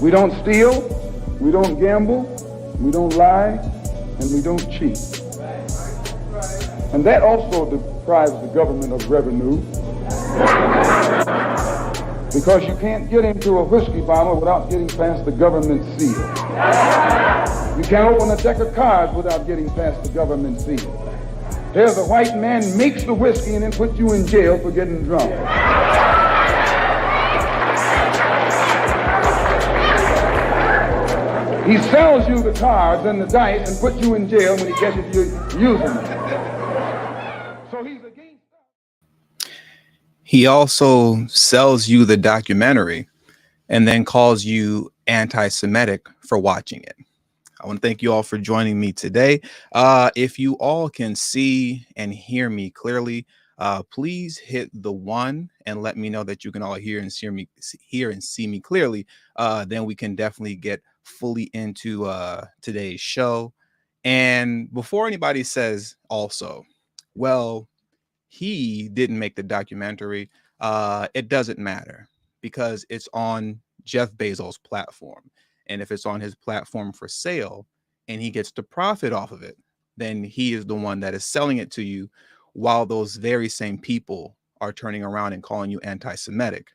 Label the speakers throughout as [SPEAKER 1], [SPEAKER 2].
[SPEAKER 1] We don't steal, we don't gamble, we don't lie, and we don't cheat. And that also deprives the government of revenue, because you can't get into a whiskey bottle without getting past the government seal. You can't open a deck of cards without getting past the government seal. Here's a white man makes the whiskey and then puts you in jail for getting drunk. He sells you the cards and the dice and puts you in jail when he catches you using them. So he's against that.
[SPEAKER 2] He also sells you the documentary and then calls you anti-Semitic for watching it. I want to thank you all for joining me today. If you all can see and hear me clearly, please hit the 1 and let me know that you can all hear and see me clearly. Then we can definitely get fully into today's show. And before anybody says also, well, he didn't make the documentary, it doesn't matter, because it's on Jeff Bezos' platform. And if it's on his platform for sale and he gets the profit off of it, then he is the one that is selling it to you, while those very same people are turning around and calling you anti-Semitic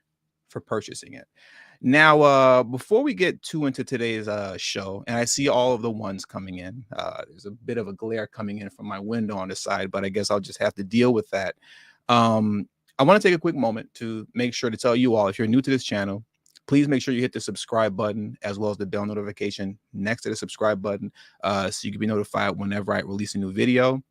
[SPEAKER 2] for purchasing it. Now, before we get too into today's show, and I see all of the ones coming in, there's a bit of a glare coming in from my window on the side, but I guess I'll just have to deal with that. I want to take a quick moment to make sure to tell you all, if you're new to this channel, please make sure you hit the subscribe button as well as the bell notification next to the subscribe button, so you can be notified whenever I release a new video.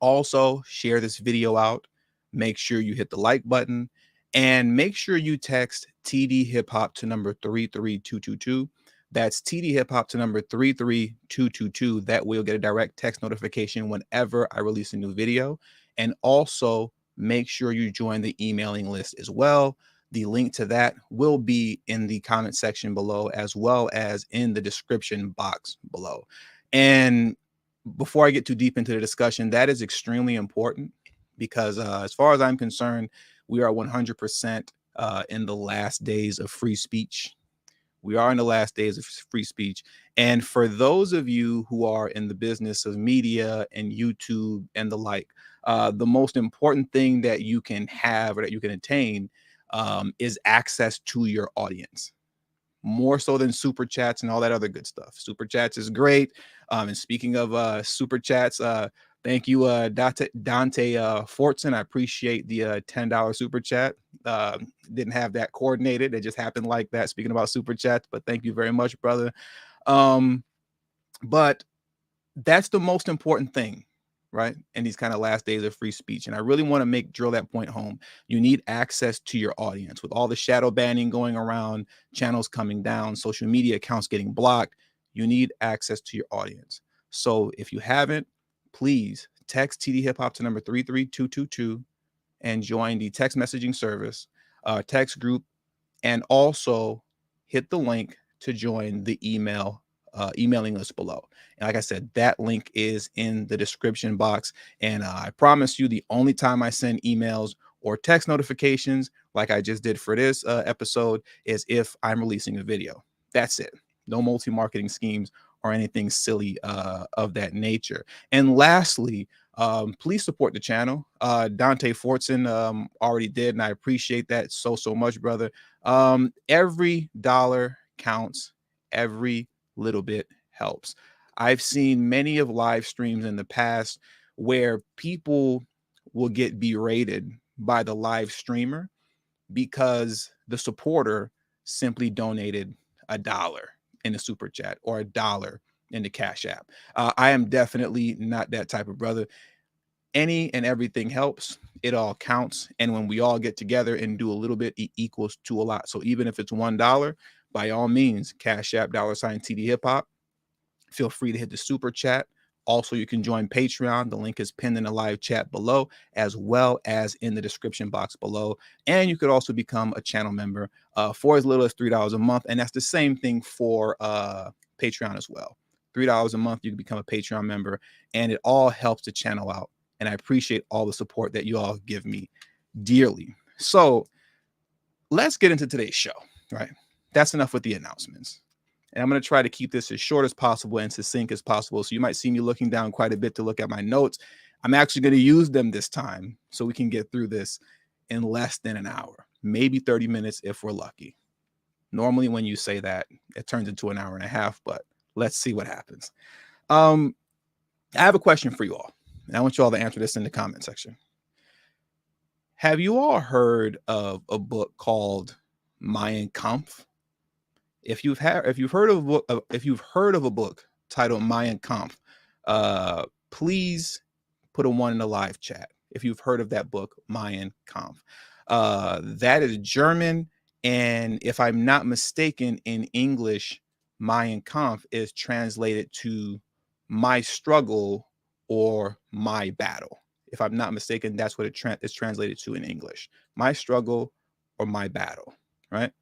[SPEAKER 2] Also, share this video out. Make sure you hit the like button, and make sure you text tdhiphop to number 33222. That's tdhiphop to number 33222. That way you'll get a direct text notification whenever I release a new video. And also make sure you join the emailing list as well. The link to that will be in the comment section below, as well as in the description box below. And before I get too deep into the discussion, that is extremely important, because as far as I'm concerned, we are 100% in the last days of free speech. We are in the last days of free speech. And for those of you who are in the business of media and YouTube and the like, the most important thing that you can have or that you can attain is access to your audience, more so than super chats and all that other good stuff. Super chats is great. And speaking of super chats, thank you, Dante Fortson. I appreciate the $10 super chat. Didn't have that coordinated. It just happened like that, speaking about super chats, but thank you very much, brother. But that's the most important thing, right? In these kind of last days of free speech. And I really want to drill that point home. You need access to your audience. With all the shadow banning going around, channels coming down, social media accounts getting blocked, you need access to your audience. So if you haven't, please text tdhiphop to number 33222 and join the text messaging service, text group, and also hit the link to join the emailing list below. And like I said, that link is in the description box. And I promise you, the only time I send emails or text notifications, like I just did for this episode, is if I'm releasing a video. That's it. No multi-marketing schemes or anything silly of that nature. And lastly, please support the channel. Dante Fortson already did, and I appreciate that so much, brother. Every dollar counts. Every little bit helps. I've seen many of live streams in the past where people will get berated by the live streamer because the supporter simply donated $1 in the super chat or $1 in the Cash App. I am definitely not that type of brother. Any and everything helps. It all counts. And when we all get together and do a little bit, it equals to a lot. So even if it's $1, by all means, Cash App, $tdhiphop. Feel free to hit the super chat. Also, you can join Patreon. The link is pinned in the live chat below, as well as in the description box below. And you could also become a channel member for as little as $3 a month. And that's the same thing for Patreon as well. $3 a month, you can become a Patreon member, and it all helps the channel out. And I appreciate all the support that you all give me dearly. So let's get into today's show, right? That's enough with the announcements. And I'm going to try to keep this as short as possible and succinct as possible. So you might see me looking down quite a bit to look at my notes. I'm actually going to use them this time so we can get through this in less than an hour, maybe 30 minutes if we're lucky. Normally, when you say that, it turns into an hour and a half, but let's see what happens. I have a question for you all, and I want you all to answer this in the comment section. Have you all heard of a book called Mein Kampf? If you've heard of a book titled Mein Kampf, please put a 1 in the live chat. If you've heard of that book, Mein Kampf, that is German, and if I'm not mistaken, in English, Mein Kampf is translated to my struggle or my battle. If I'm not mistaken, that's what it's translated to in English: my struggle or my battle, right?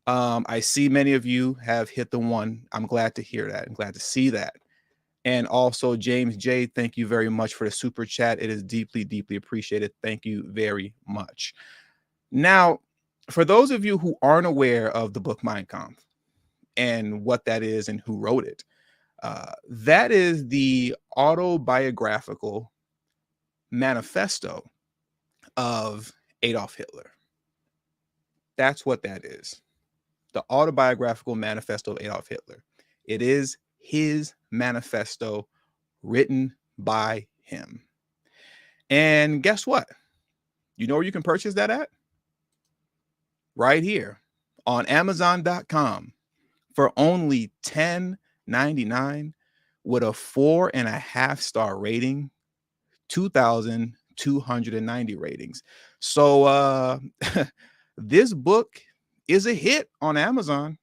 [SPEAKER 2] I see many of you have hit the 1. I'm glad to hear that. I'm glad to see that. And also, James J., thank you very much for the super chat. It is deeply, deeply appreciated. Thank you very much. Now, for those of you who aren't aware of the book Mein Kampf and what that is and who wrote it, that is the autobiographical manifesto of Adolf Hitler. That's what that is. The autobiographical manifesto of Adolf Hitler. It is his manifesto written by him. And guess what? You know where you can purchase that at? Right here on Amazon.com for only $10.99 with a 4.5-star rating, 2,290 ratings. So this book is a hit on Amazon.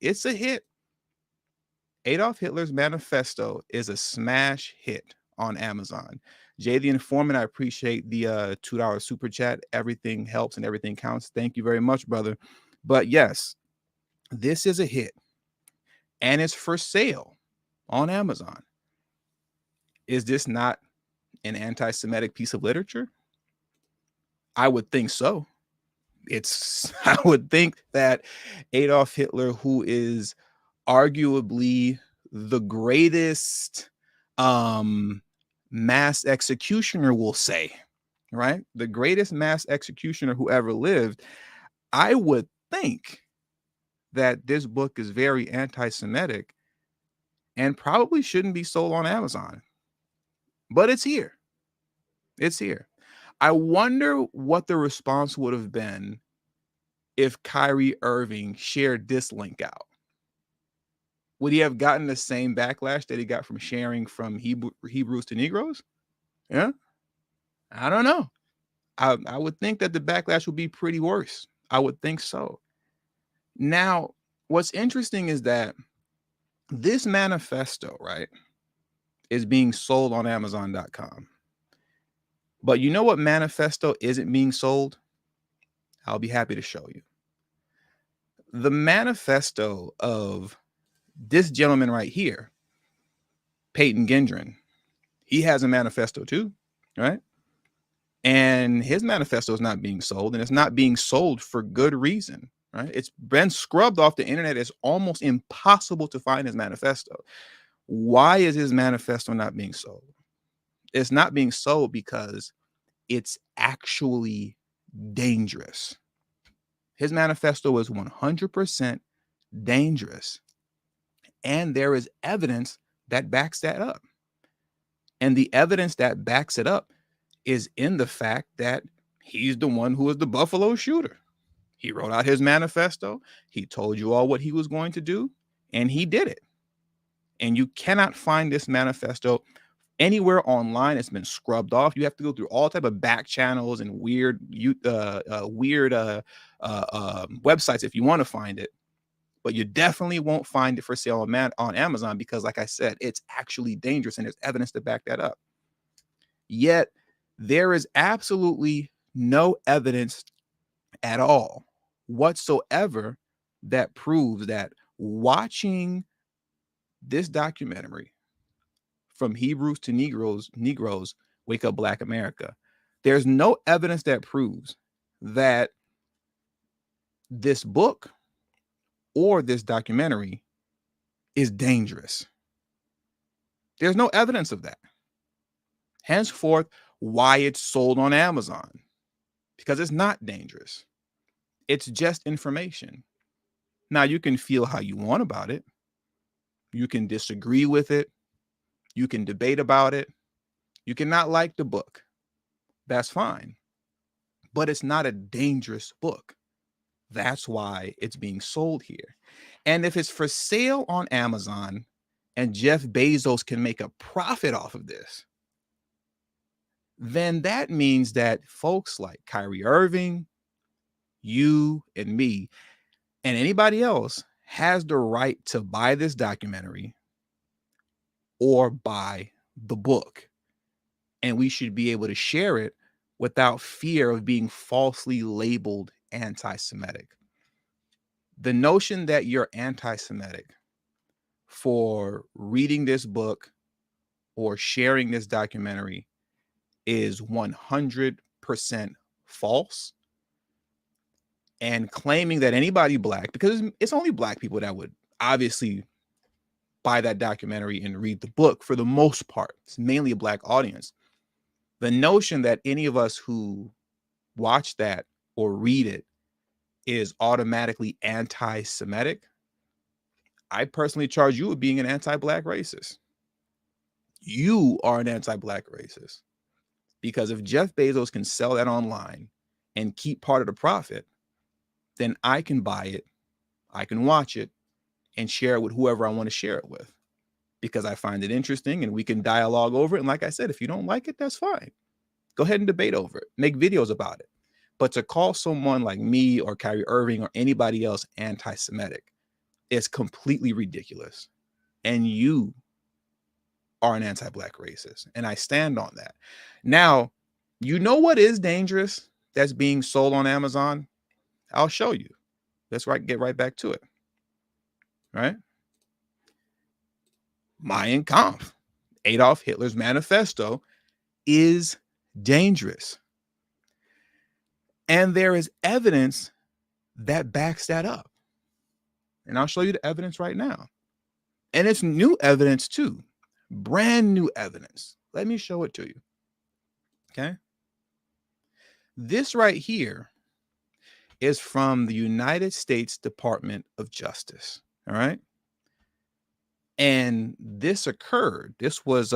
[SPEAKER 2] It's a hit. Adolf Hitler's manifesto is a smash hit on Amazon. Jay the Informant, I appreciate the $2 super chat. Everything helps and everything counts. Thank you very much, brother. But yes, this is a hit, and it's for sale on Amazon. Is this not an anti-Semitic piece of literature? I would think so. I would think that Adolf Hitler, who is arguably the greatest mass executioner, will say, right? The greatest mass executioner who ever lived. I would think that this book is very anti-Semitic and probably shouldn't be sold on Amazon. But it's here. It's here. I wonder what the response would have been if Kyrie Irving shared this link out. Would he have gotten the same backlash that he got from sharing from Hebrews to Negroes? Yeah, I don't know. I would think that the backlash would be pretty worse. I would think so. Now, what's interesting is that this manifesto, right, is being sold on Amazon.com. But you know what manifesto isn't being sold? I'll be happy to show you. The manifesto of this gentleman right here, Peyton Gendron, he has a manifesto too, right? And his manifesto is not being sold, and it's not being sold for good reason, right? It's been scrubbed off the internet. It's almost impossible to find his manifesto. Why is his manifesto not being sold? It's not being sold because it's actually dangerous. His manifesto is 100% dangerous. And there is evidence that backs that up. And the evidence that backs it up is in the fact that he's the one who is the Buffalo shooter. He wrote out his manifesto. He told you all what he was going to do, and he did it. And you cannot find this manifesto anywhere online. It's been scrubbed off. You have to go through all type of back channels and weird websites if you want to find it. But you definitely won't find it for sale on Amazon because, like I said, it's actually dangerous and there's evidence to back that up. Yet there is absolutely no evidence at all whatsoever that proves that watching this documentary, From Hebrews to Negroes Wake Up Black America, there's no evidence that proves that this book or this documentary is dangerous. There's no evidence of that. Henceforth, why it's sold on Amazon, because it's not dangerous. It's just information. Now, you can feel how you want about it. You can disagree with it. You can debate about it. You cannot like the book. That's fine. But it's not a dangerous book. That's why it's being sold here. And if it's for sale on Amazon and Jeff Bezos can make a profit off of this, then that means that folks like Kyrie Irving, you and me, and anybody else has the right to buy this documentary or buy the book. And we should be able to share it without fear of being falsely labeled anti-Semitic. The notion that you're anti-Semitic for reading this book or sharing this documentary is 100% false. And claiming that anybody black, because it's only black people that would obviously buy that documentary and read the book for the most part. It's mainly a black audience. The notion that any of us who watch that or read it is automatically anti-Semitic, I personally charge you with being an anti-black racist. You are an anti-black racist. Because if Jeff Bezos can sell that online and keep part of the profit, then I can buy it, I can watch it, and share it with whoever I want to share it with, because I find it interesting and we can dialogue over it. And like I said, if you don't like it, that's fine. Go ahead and debate over it. Make videos about it. But to call someone like me or Kyrie Irving or anybody else anti-Semitic is completely ridiculous. And you are an anti-black racist. And I stand on that. Now, you know what is dangerous that's being sold on Amazon? I'll show you. Let's get right back to it. Right? Mein Kampf, Adolf Hitler's manifesto, is dangerous. And there is evidence that backs that up. And I'll show you the evidence right now. And it's new evidence too. Brand new evidence. Let me show it to you. Okay. This right here is from the United States Department of Justice. All right. And this occurred. This was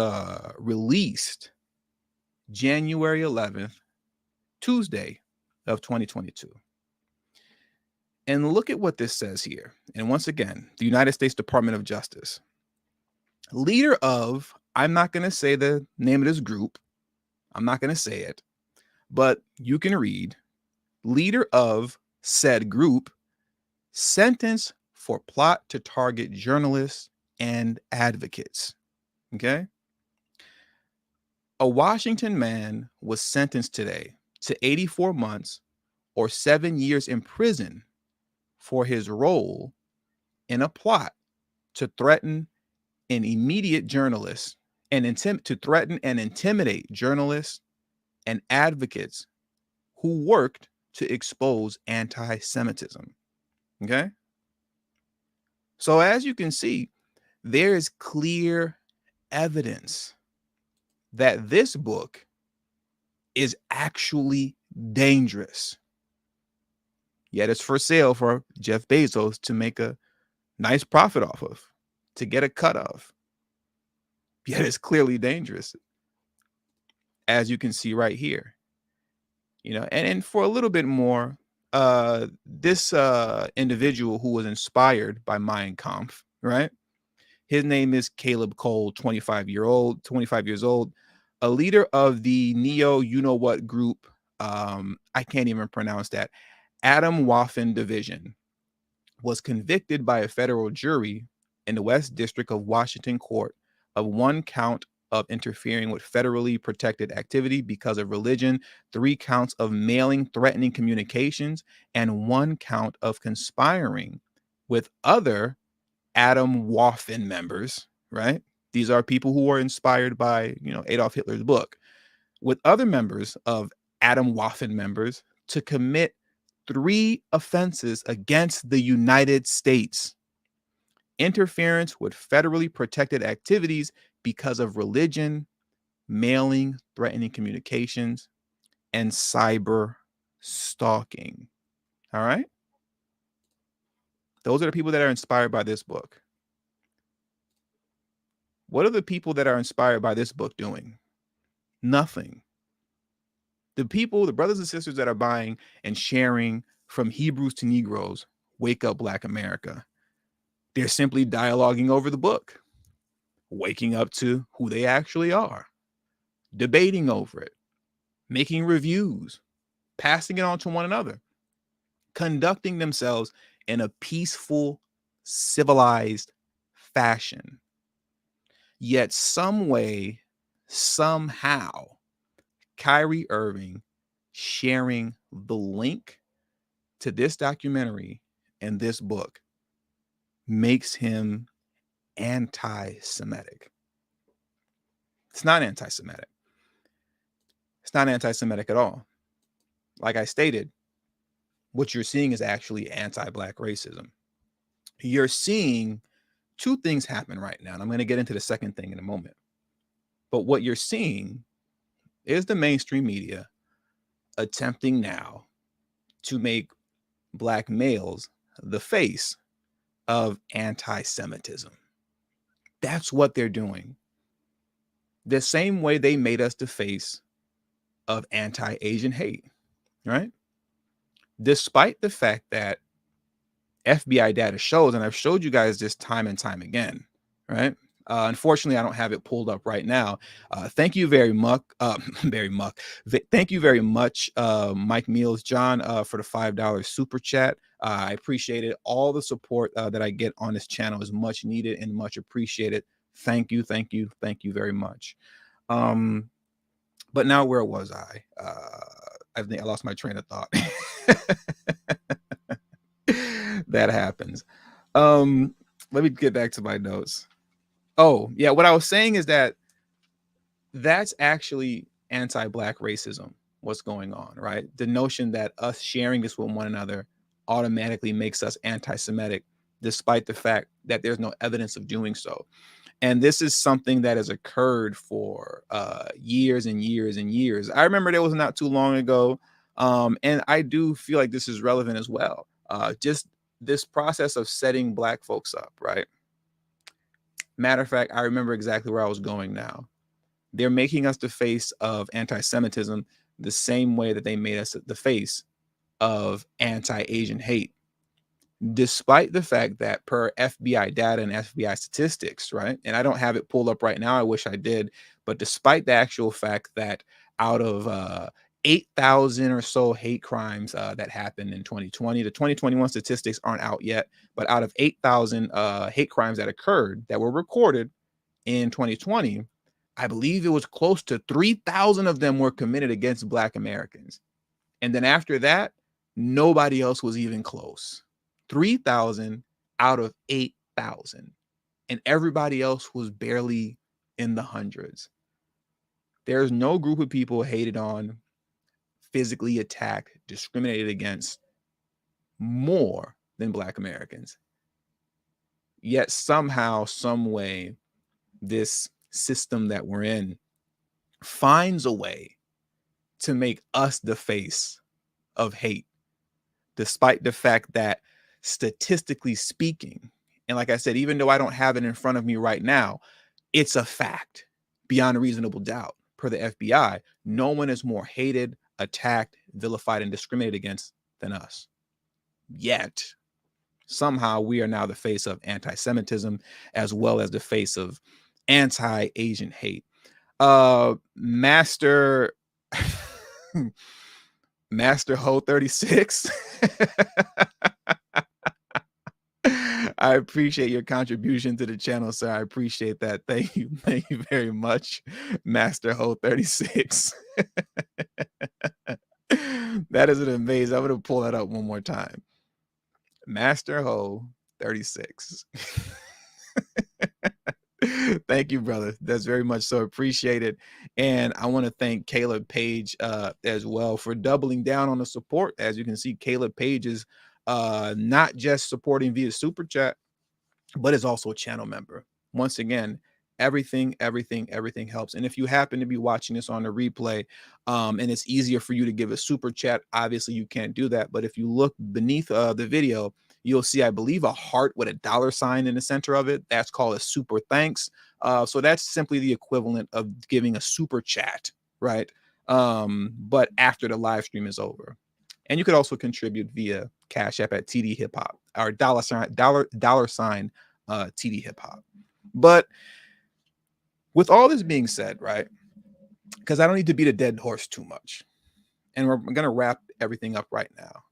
[SPEAKER 2] released January 11th, Tuesday of 2022. And look at what this says here. And once again, the United States Department of Justice. Leader of, I'm not going to say the name of this group. I'm not going to say it, but you can read, leader of said group, sentenced for plot to target journalists and advocates. Okay. A Washington man was sentenced today to 84 months or 7 years in prison for his role in a plot to threaten and immediate journalists and to threaten and intimidate journalists and advocates who worked to expose anti-Semitism. Okay. So as you can see, there is clear evidence that this book is actually dangerous. Yet it's for sale for Jeff Bezos to make a nice profit off of, to get a cut of. Yet it's clearly dangerous, as you can see right here. You know, and for a little bit more, this individual who was inspired by Mein Kampf, right? His name is Caleb Cole, 25 years old, a leader of the neo-you-know-what group. I can't even pronounce that. Adam Waffen Division was convicted by a federal jury in the West District of Washington Court of 1 count of interfering with federally protected activity because of religion, 3 counts of mailing threatening communications, and 1 count of conspiring with other Adam Waffen members, right? These are people who were inspired by, Adolf Hitler's book, with other members of Adam Waffen members to commit 3 offenses against the United States: interference with federally protected activities because of religion, mailing, threatening communications, and cyber stalking. All right. Those are the people that are inspired by this book. What are the people that are inspired by this book doing? Nothing. The people, the brothers and sisters that are buying and sharing from Hebrews to Negroes, Wake Up Black America. They're simply dialoguing over the book, waking up to who they actually are, debating over it, making reviews, passing it on to one another, conducting themselves in a peaceful, civilized fashion. Yet some way, somehow, Kyrie Irving sharing the link to this documentary and this book makes him anti-Semitic. It's not anti-Semitic. It's not anti-Semitic at all. Like I stated, what you're seeing is actually anti-Black racism. You're seeing two things happen right now, and I'm going to get into the second thing in a moment. But what you're seeing is the mainstream media attempting now to make Black males the face of anti-Semitism. That's what they're doing. The same way they made us the face of anti-Asian hate, right? Despite the fact that FBI data shows, and I've showed you guys this time and time again, right? Unfortunately, I don't have it pulled up right now. Thank you very much. Thank you very much, Mike Meals John, for the $5 super chat. I appreciate it. All the support that I get on this channel is much needed and much appreciated. Thank you, thank you, thank you very much. But now, where was I? I think I lost my train of thought. That happens. Let me get back to my notes. Oh, yeah. What I was saying is that that's actually anti-Black racism, what's going on, right? The notion that us sharing this with one another automatically makes us anti-Semitic, despite the fact that there's no evidence of doing so. And this is something that has occurred for years and years and years. I remember there was not too long ago, and I do feel like this is relevant as well. Just this process of setting Black folks up, right? Matter of fact, I remember exactly where I was going now. They're making us the face of anti-Semitism the same way that they made us the face of anti-Asian hate, despite the fact that per FBI data and FBI statistics, right? And I don't have it pulled up right now. I wish I did. But despite the actual fact that out of 8,000 or so hate crimes that happened in 2020, the 2021 statistics aren't out yet, but out of 8,000 hate crimes that occurred that were recorded in 2020, I believe it was close to 3,000 of them were committed against Black Americans. And then after that, nobody else was even close. 3,000 out of 8,000. And everybody else was barely in the hundreds. There's no group of people hated on, physically attacked, discriminated against more than Black Americans. Yet somehow, some way, this system that we're in finds a way to make us the face of hate, despite the fact that statistically speaking, and like I said, even though I don't have it in front of me right now, it's a fact beyond a reasonable doubt. Per the FBI, no one is more hated, attacked, vilified, and discriminated against than us. Yet, somehow we are now the face of anti-Semitism as well as the face of anti-Asian hate. Master Ho 36. I appreciate your contribution to the channel, sir. I appreciate that. Thank you. Thank you very much, Master Ho 36. That is an amazing. I'm going to pull that up one more time. Master Ho 36. Thank you, brother. That's very much so appreciated. And I want to thank Caleb Page as well for doubling down on the support. As you can see, Caleb Page is not just supporting via super chat, but is also a channel member. Once again, Everything helps. And if you happen to be watching this on a replay, and it's easier for you to give a super chat, obviously you can't do that. But if you look beneath the video, you'll see, I believe, a heart with a $ in the center of it. That's called a super thanks. So that's simply the equivalent of giving a super chat, right? But after the live stream is over. And you could also contribute via Cash App at tdhiphop, or $ tdhiphop. But with all this being said, right, because I don't need to beat a dead horse too much, and we're going to wrap everything up right now.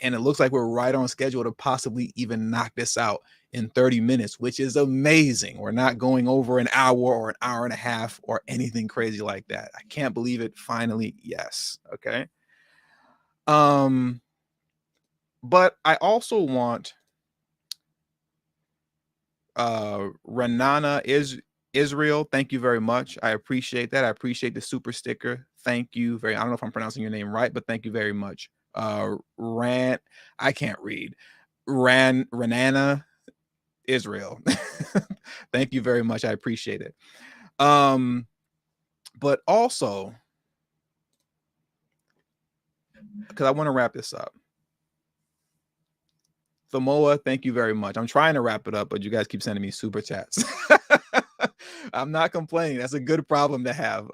[SPEAKER 2] And it looks like we're right on schedule to possibly even knock this out in 30 minutes, which is amazing. We're not going over an hour or an hour and a half or anything crazy like that. I can't believe it. Finally, yes. Okay. But I also want Renana Israel, thank you very much. I appreciate that. I appreciate the super sticker. Thank you very. I don't know if I'm pronouncing your name right, but thank you very much. I can't read. Renana Israel. Thank you very much. I appreciate it. But also, because I want to wrap this up. Thamoa, thank you very much. I'm trying to wrap it up, but you guys keep sending me super chats. I'm not complaining. That's a good problem to have.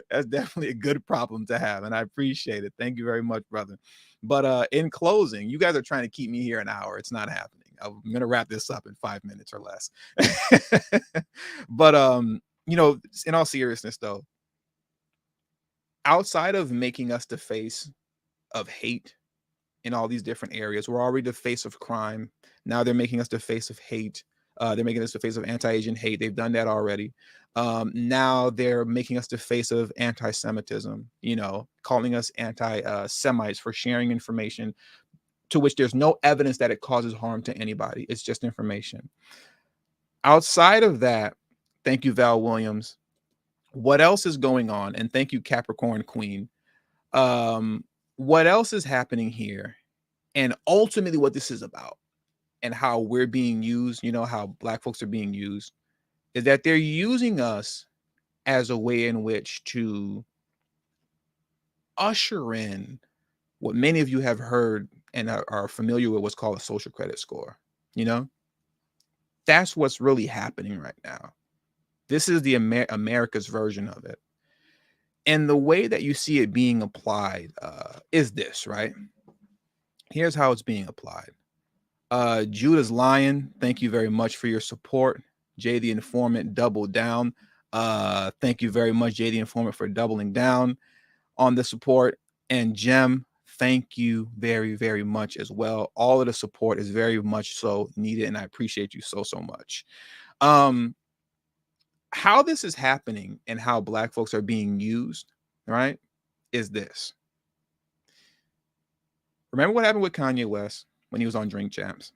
[SPEAKER 2] That's definitely a good problem to have, and I appreciate it. Thank you very much, brother. But in closing, you guys are trying to keep me here an hour. It's not happening. I'm gonna wrap this up in 5 minutes or less. But you know, in all seriousness, though, outside of making us the face of hate in all these different areas, we're already the face of crime. Now they're making us the face of hate. They're making us the face of anti-Asian hate. They've done that already. Now they're making us the face of anti-Semitism, you know, calling us anti-Semites for sharing information to which there's no evidence that it causes harm to anybody. It's just information. Outside of that, thank you, Val Williams. What else is going on? And thank you, Capricorn Queen. What else is happening here? And ultimately what this is about and how we're being used, you know, how Black folks are being used, is that they're using us as a way in which to usher in what many of you have heard and are familiar with, what's called a social credit score. You know, that's what's really happening right now. This is the America's version of it. And the way that you see it being applied is this, right? Here's how it's being applied. Judah's Lion, thank you very much for your support. Jay the Informant, double down. Thank you very much, Jay the Informant, for doubling down on the support. And Jem, thank you very, very much as well. All of the support is very much so needed, and I appreciate you so much. How this is happening and how Black folks are being used, right, is this. Remember what happened with Kanye West when he was on Drink Champs?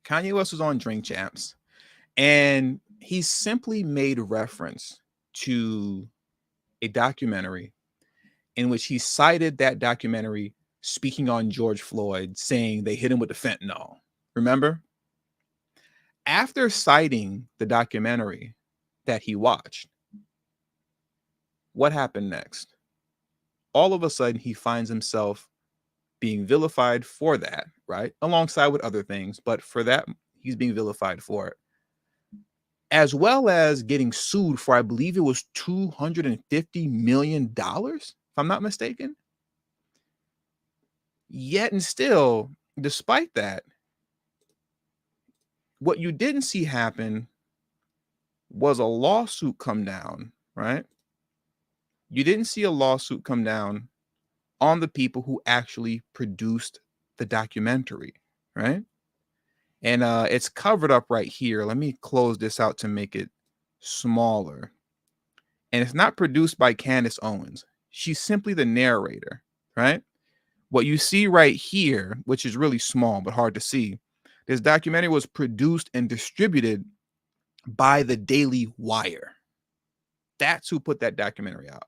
[SPEAKER 2] Kanye West was on Drink Champs, and he simply made reference to a documentary in which he cited that documentary speaking on George Floyd, saying they hit him with the fentanyl. Remember? After citing the documentary that he watched, what happened next? All of a sudden, he finds himself being vilified for that, right? Alongside with other things, but for that, he's being vilified for it. As well as getting sued for, I believe it was $250 million, if I'm not mistaken. Yet and still, despite that, what you didn't see happen was a lawsuit come down, right? You didn't see a lawsuit come down on the people who actually produced the documentary, right? And it's covered up right here. Let me close this out to make it smaller. And it's not produced by Candace Owens. She's simply the narrator, right? What you see right here, which is really small but hard to see, this documentary was produced and distributed by the Daily Wire. That's who put that documentary out.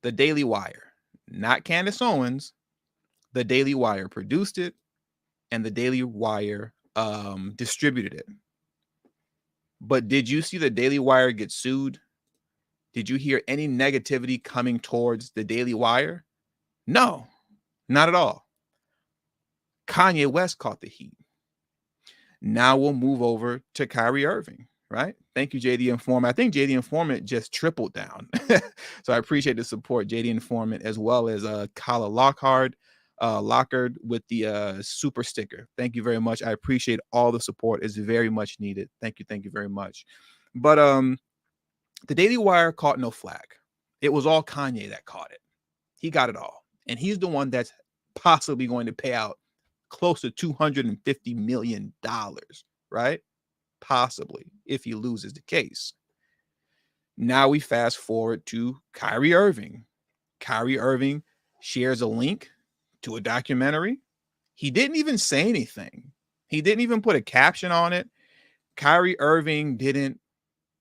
[SPEAKER 2] The Daily Wire, not Candace Owens. The Daily Wire produced it, and the Daily Wire distributed it. But did you see the Daily Wire get sued? Did you hear any negativity coming towards the Daily Wire? No, not at all. Kanye West caught the heat. Now we'll move over to Kyrie Irving, right? Thank you, JD Informant. I think JD Informant just tripled down. So I appreciate the support, JD Informant, as well as Kala Lockhart with the super sticker. Thank you very much. I appreciate all the support. It's very much needed. Thank you very much. But the Daily Wire caught no flack. It was all Kanye that caught it. He got it all. And he's the one that's possibly going to pay out close to $250 million, right? Possibly, if he loses the case. Now we fast forward to Kyrie Irving. Kyrie Irving shares a link to a documentary. He didn't even say anything. He didn't even put a caption on it. Kyrie Irving didn't,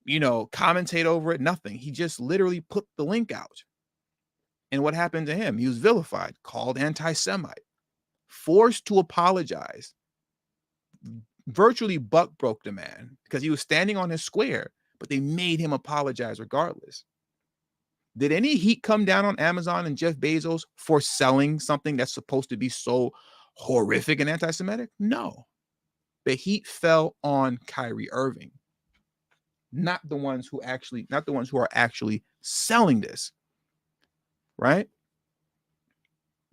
[SPEAKER 2] commentate over it, nothing. He just literally put the link out. And what happened to him? He was vilified, called anti-Semite, forced to apologize, virtually buck broke the man because he was standing on his square, but they made him apologize regardless. Did any heat come down on Amazon and Jeff Bezos for selling something that's supposed to be so horrific and anti-Semitic? No. The heat fell on Kyrie Irving, not the ones who are actually selling this. Right?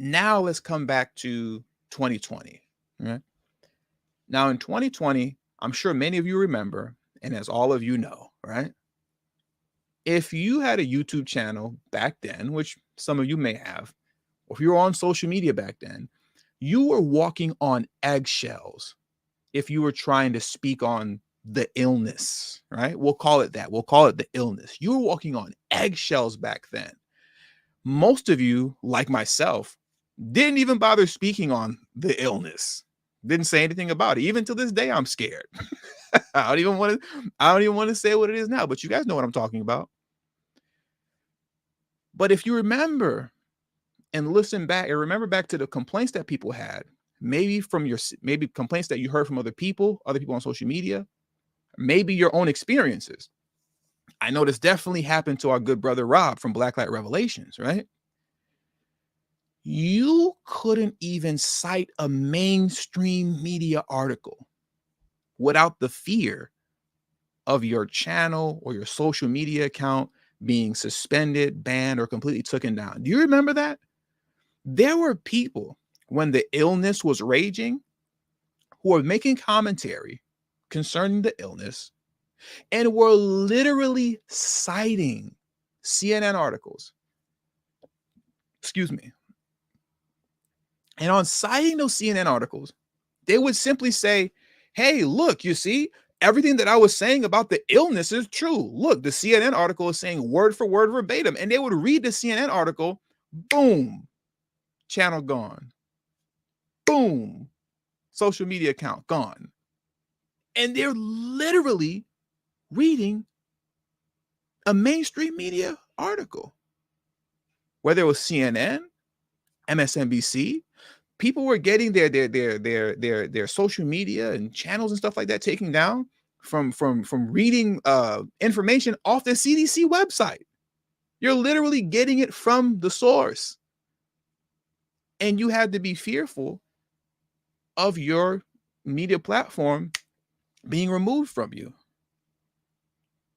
[SPEAKER 2] Now let's come back to 2020. Right? Now in 2020, I'm sure many of you remember, and as all of you know, right? If you had a YouTube channel back then, which some of you may have, or if you were on social media back then, you were walking on eggshells if you were trying to speak on the illness, right? We'll call it that. We'll call it the illness. You were walking on eggshells back then. Most of you, like myself, didn't even bother speaking on the illness. Didn't say anything about it. Even to this day, I'm scared. I don't even want to say what it is now, but you guys know what I'm talking about. But if you remember and listen back and remember back to the complaints that people had, maybe complaints that you heard from other people on social media, maybe your own experiences. I know this definitely happened to our good brother Rob from Blacklight Revelations, right? You couldn't even cite a mainstream media article without the fear of your channel or your social media account being suspended, banned, or completely taken down. Do you remember that? There were people when the illness was raging who were making commentary concerning the illness and were literally citing CNN articles. Excuse me. And on citing those CNN articles, they would simply say, hey, look, you see, everything that I was saying about the illness is true. Look, the CNN article is saying word for word verbatim. And they would read the CNN article, boom, channel gone. Boom, social media account gone. And they're literally reading a mainstream media article. Whether it was CNN, MSNBC, people were getting their social media and channels and stuff like that taken down from reading information off the CDC website. You're literally getting it from the source. And you had to be fearful of your media platform being removed from you.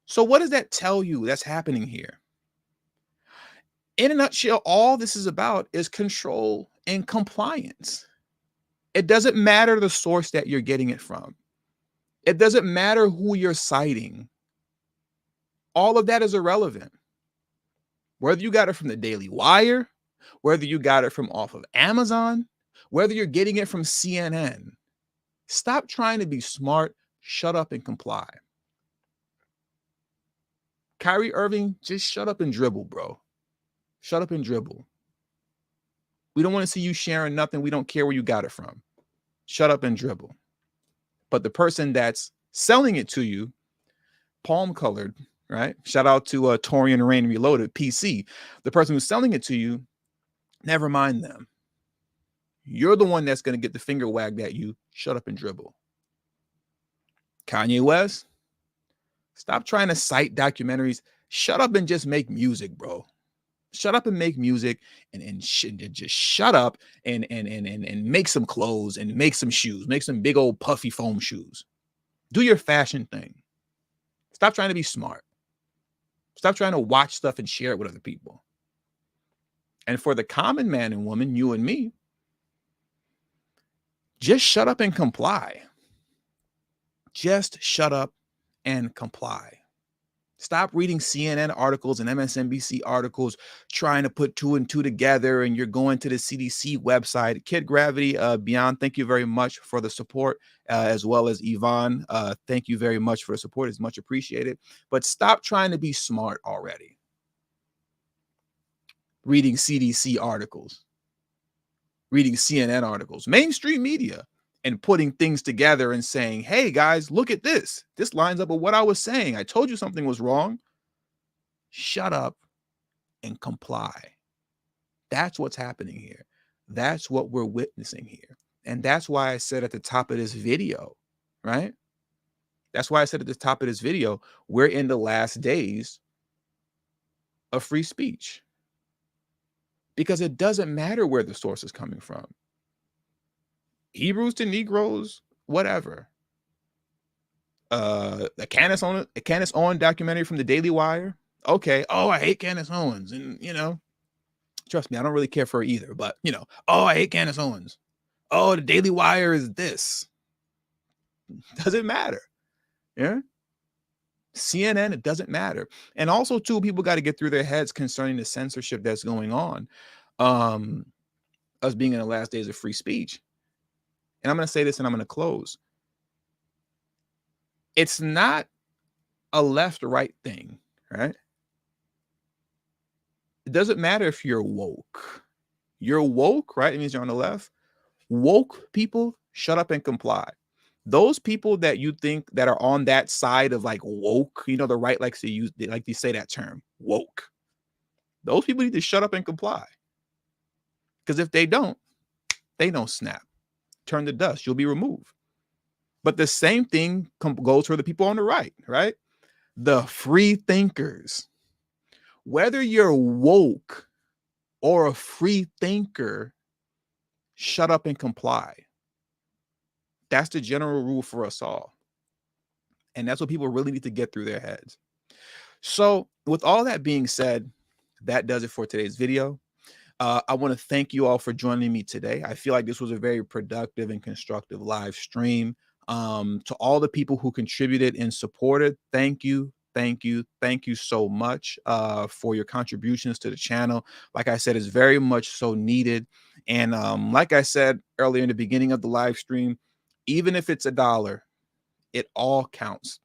[SPEAKER 2] So what does that tell you that's happening here? In a nutshell, all this is about is control and compliance. It doesn't matter the source that you're getting it from. It doesn't matter who you're citing. All of that is irrelevant. Whether you got it from the Daily Wire, whether you got it from off of Amazon, whether you're getting it from CNN, stop trying to be smart, shut up and comply. Kyrie Irving, just shut up and dribble, bro. Shut up and dribble. We don't want to see you sharing nothing. We don't care where you got it from. Shut up and dribble. But the person that's selling it to you, palm colored, right? Shout out to Torian Rain Reloaded, PC. The person who's selling it to you, never mind them. You're the one that's going to get the finger wagged at you. Shut up and dribble. Kanye West, stop trying to cite documentaries. Shut up and just make music, bro. Shut up and make music and just shut up and make some clothes and make some shoes. Make some big old puffy foam shoes. Do your fashion thing. Stop trying to be smart. Stop trying to watch stuff and share it with other people. And for the common man and woman, you and me, just shut up and comply. Just shut up and comply. Stop reading CNN articles and MSNBC articles trying to put 2 and 2 together, and you're going to the CDC website. Kid Gravity, Beyond, thank you very much for the support, as well as Yvonne. Thank you very much for the support. It's much appreciated. But stop trying to be smart already. Reading CDC articles, reading CNN articles, mainstream media, and putting things together and saying, hey, guys, look at this. This lines up with what I was saying. I told you something was wrong. Shut up and comply. That's what's happening here. That's what we're witnessing here. And that's why I said at the top of this video, right? That's why I said at the top of this video, we're in the last days of free speech. Because it doesn't matter where the source is coming from. Hebrews to Negroes, whatever. A Candace Owens documentary from the Daily Wire. Okay. Oh, I hate Candace Owens. And, trust me, I don't really care for her either. But, oh, I hate Candace Owens. Oh, the Daily Wire is this. Doesn't matter. Yeah. CNN, it doesn't matter. And also, too, people got to get through their heads concerning the censorship that's going on. Us being in the last days of free speech. And I'm going to say this and I'm going to close. It's not a left-right thing, right? It doesn't matter if you're woke. You're woke, right? It means you're on the left. Woke people, shut up and comply. Those people that you think that are on that side of like woke, the right likes to use, like they say that term, woke. Those people need to shut up and comply. Because if they don't snap. Turn to dust. You'll be removed. But the same thing goes for the people on the right, right? The free thinkers. Whether you're woke or a free thinker, shut up and comply. That's the general rule for us all. And that's what people really need to get through their heads. So with all that being said, that does it for today's video. I want to thank you all for joining me today. I feel like this was a very productive and constructive live stream. To all the people who contributed and supported, thank you. Thank you so much for your contributions to the channel. Like I said, it's very much so needed. And like I said earlier in the beginning of the live stream, even if it's $1, it all counts.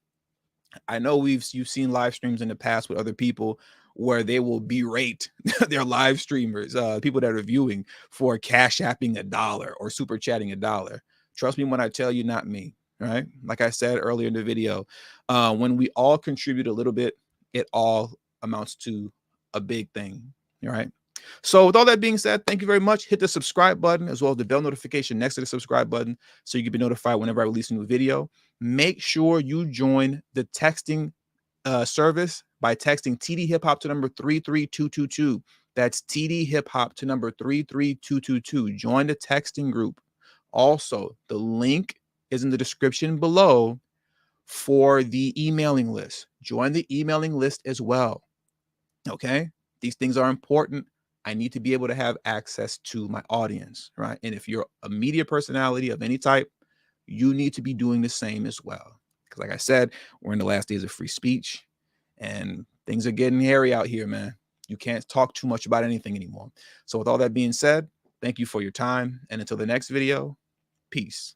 [SPEAKER 2] I know you've seen live streams in the past with other people where they will berate their live streamers, people that are viewing, for cash apping $1 or super chatting $1. Trust me when I tell you, not me, right? Like I said earlier in the video, when we all contribute a little bit, it all amounts to a big thing, all right? So with all that being said, thank you very much. Hit the subscribe button as well as the bell notification next to the subscribe button so you can be notified whenever I release a new video. Make sure you join the texting service by texting tdhiphop to number 33222. That's tdhiphop to number 33222. Join the texting group. Also, the link is in the description below for the emailing list. Join the emailing list as well. Okay? These things are important. I need to be able to have access to my audience, right? And if you're a media personality of any type, you need to be doing the same as well. Because like I said, we're in the last days of free speech and things are getting hairy out here, man. You can't talk too much about anything anymore. So with all that being said, thank you for your time. And until the next video, peace.